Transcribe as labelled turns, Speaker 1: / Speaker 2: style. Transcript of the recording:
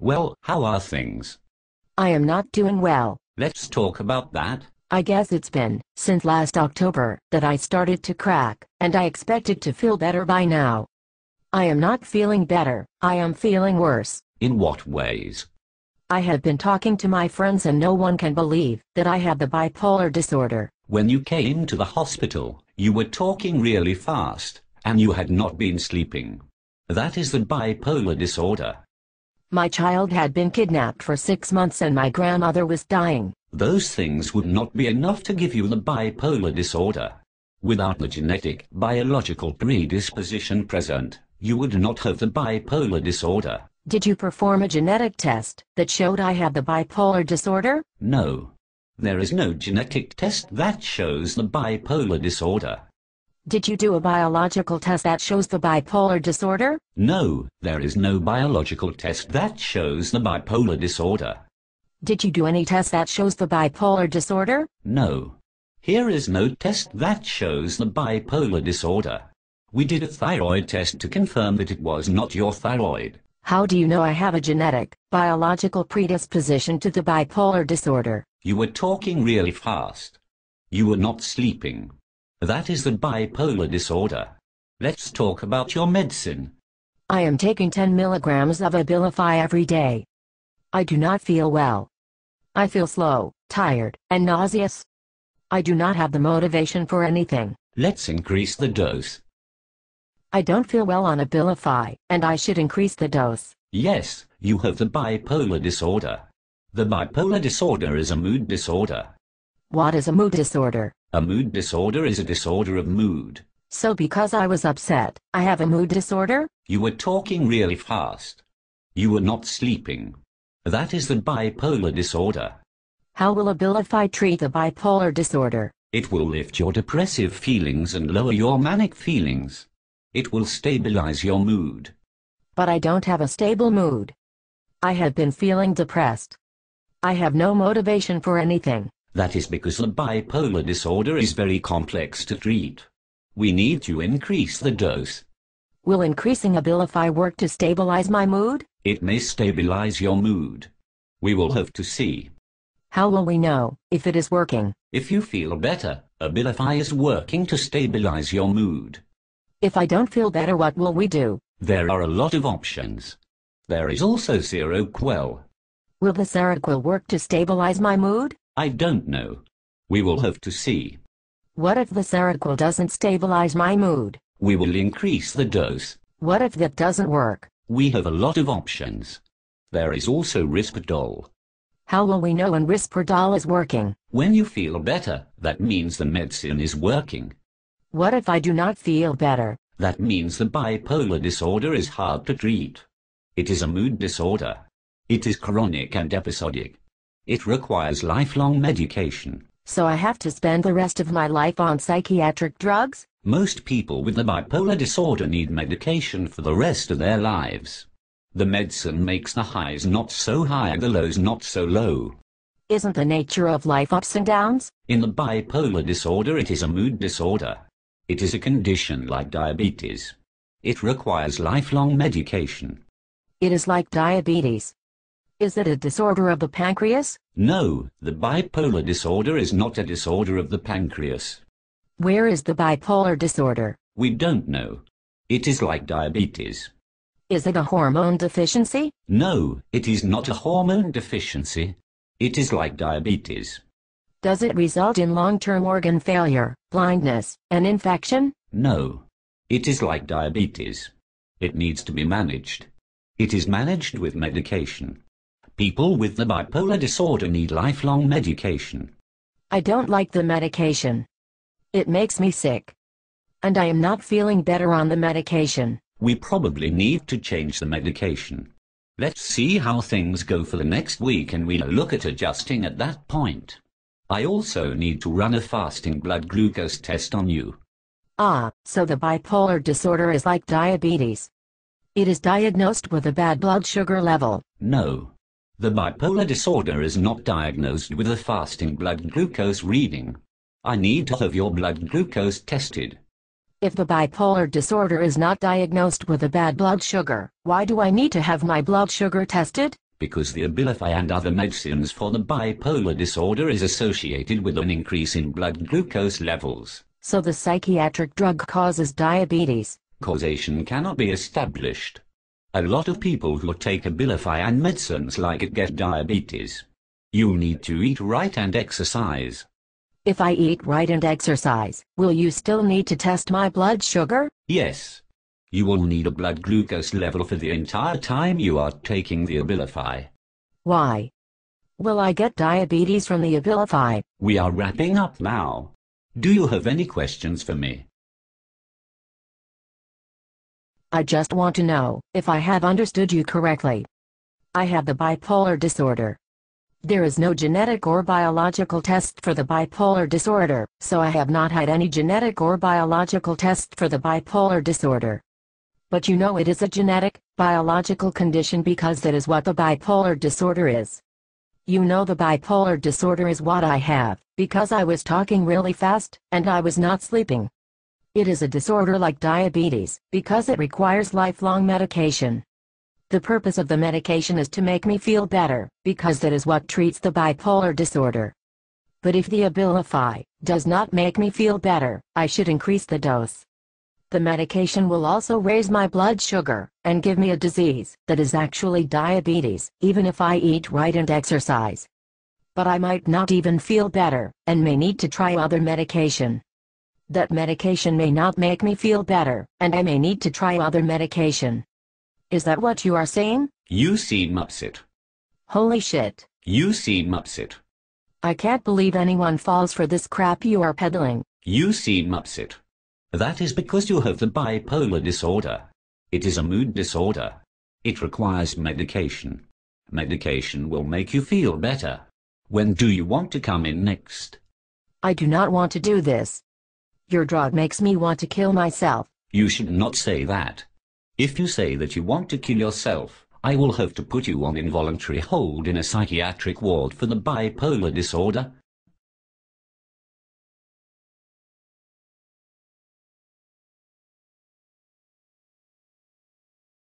Speaker 1: Well, how are things?
Speaker 2: I am not doing well.
Speaker 1: Let's talk about that.
Speaker 2: I guess it's been since last October that I started to crack, and I expected to feel better by now. I am not feeling better, I am feeling worse.
Speaker 1: In what ways?
Speaker 2: I have been talking to my friends and no one can believe that I have the bipolar disorder.
Speaker 1: When you came to the hospital, you were talking really fast, and you had not been sleeping. That is the bipolar disorder.
Speaker 2: My child had been kidnapped for 6 months and my grandmother was dying.
Speaker 1: Those things would not be enough to give you the bipolar disorder. Without the genetic, biological predisposition present, you would not have the bipolar disorder.
Speaker 2: Did you perform a genetic test that showed I have the bipolar disorder?
Speaker 1: No. There is no genetic test that shows the bipolar disorder.
Speaker 2: Did you do a biological test that shows the bipolar disorder?
Speaker 1: No, there is no biological test that shows the bipolar disorder.
Speaker 2: Did you do any test that shows the bipolar disorder?
Speaker 1: No. Here is no test that shows the bipolar disorder. We did a thyroid test to confirm that it was not your thyroid.
Speaker 2: How do you know I have a genetic, biological predisposition to the bipolar disorder?
Speaker 1: You were talking really fast. You were not sleeping. That is the bipolar disorder. Let's talk about your medicine.
Speaker 2: I am taking 10 milligrams of Abilify every day. I do not feel well. I feel slow, tired, and nauseous. I do not have the motivation for anything.
Speaker 1: Let's increase the dose.
Speaker 2: I don't feel well on Abilify, and I should increase the dose.
Speaker 1: Yes, you have the bipolar disorder. The bipolar disorder is a mood disorder.
Speaker 2: What is a mood disorder?
Speaker 1: A mood disorder is a disorder of mood.
Speaker 2: So because I was upset, I have a mood disorder?
Speaker 1: You were talking really fast. You were not sleeping. That is the bipolar disorder.
Speaker 2: How will Abilify treat the bipolar disorder?
Speaker 1: It will lift your depressive feelings and lower your manic feelings. It will stabilize your mood.
Speaker 2: But I don't have a stable mood. I have been feeling depressed. I have no motivation for anything.
Speaker 1: That is because the bipolar disorder is very complex to treat. We need to increase the dose.
Speaker 2: Will increasing Abilify work to stabilize my mood?
Speaker 1: It may stabilize your mood. We will have to see.
Speaker 2: How will we know if it is working?
Speaker 1: If you feel better, Abilify is working to stabilize your mood.
Speaker 2: If I don't feel better, what will we do?
Speaker 1: There are a lot of options. There is also Seroquel.
Speaker 2: Will the Seroquel work to stabilize my mood?
Speaker 1: I don't know. We will have to see.
Speaker 2: What if the Seroquel doesn't stabilize my mood?
Speaker 1: We will increase the dose.
Speaker 2: What if that doesn't work?
Speaker 1: We have a lot of options. There is also Risperdal.
Speaker 2: How will we know when Risperdal is working?
Speaker 1: When you feel better, that means the medicine is working.
Speaker 2: What if I do not feel better?
Speaker 1: That means the bipolar disorder is hard to treat. It is a mood disorder. It is chronic and episodic. It requires lifelong medication.
Speaker 2: So I have to spend the rest of my life on psychiatric drugs?
Speaker 1: Most people with the bipolar disorder need medication for the rest of their lives. The medicine makes the highs not so high and the lows not so low.
Speaker 2: Isn't the nature of life ups and downs?
Speaker 1: In the bipolar disorder, it is a mood disorder. It is a condition like diabetes. It requires lifelong medication.
Speaker 2: It is like diabetes. Is it a disorder of the pancreas?
Speaker 1: No, the bipolar disorder is not a disorder of the pancreas.
Speaker 2: Where is the bipolar disorder?
Speaker 1: We don't know. It is like diabetes.
Speaker 2: Is it a hormone deficiency?
Speaker 1: No, it is not a hormone deficiency. It is like diabetes.
Speaker 2: Does it result in long-term organ failure, blindness, and infection?
Speaker 1: No. It is like diabetes. It needs to be managed. It is managed with medication. People with the bipolar disorder need lifelong medication.
Speaker 2: I don't like the medication. It makes me sick. And I am not feeling better on the medication.
Speaker 1: We probably need to change the medication. Let's see how things go for the next week and we'll look at adjusting at that point. I also need to run a fasting blood glucose test on you.
Speaker 2: Ah, so the bipolar disorder is like diabetes. It is diagnosed with a bad blood sugar level.
Speaker 1: No. The bipolar disorder is not diagnosed with a fasting blood glucose reading. I need to have your blood glucose tested.
Speaker 2: If the bipolar disorder is not diagnosed with a bad blood sugar, why do I need to have my blood sugar tested?
Speaker 1: because the Abilify and other medicines for the bipolar disorder is associated with an increase in blood glucose levels.
Speaker 2: So the psychiatric drug causes diabetes.
Speaker 1: Causation cannot be established. A lot of people who take Abilify and medicines like it get diabetes. You need to eat right and exercise.
Speaker 2: If I eat right and exercise, will you still need to test my blood sugar?
Speaker 1: Yes. You will need a blood glucose level for the entire time you are taking the Abilify.
Speaker 2: Why? Will I get diabetes from the Abilify?
Speaker 1: We are wrapping up now. Do you have any questions for me?
Speaker 2: I just want to know if I have understood you correctly. I have the bipolar disorder. There is no genetic or biological test for the bipolar disorder, so I have not had any genetic or biological test for the bipolar disorder. But you know it is a genetic, biological condition because that is what the bipolar disorder is. You know the bipolar disorder is what I have, because I was talking really fast, and I was not sleeping. It is a disorder like diabetes, because it requires lifelong medication. The purpose of the medication is to make me feel better, because that is what treats the bipolar disorder. But if the Abilify does not make me feel better, I should increase the dose. The medication will also raise my blood sugar, and give me a disease that is actually diabetes, even if I eat right and exercise. But I might not even feel better, and may need to try other medication. That medication may not make me feel better, and I may need to try other medication. Is that what you are saying?
Speaker 1: You seem upset.
Speaker 2: Holy shit.
Speaker 1: You seem upset.
Speaker 2: I can't believe anyone falls for this crap you are peddling.
Speaker 1: You seem upset. That is because you have the bipolar disorder. It is a mood disorder. It requires medication. Medication will make you feel better. When do you want to come in next?
Speaker 2: I do not want to do this. Your drug makes me want to kill myself.
Speaker 1: You should not say that. If you say that you want to kill yourself, I will have to put you on involuntary hold in a psychiatric ward for the bipolar disorder.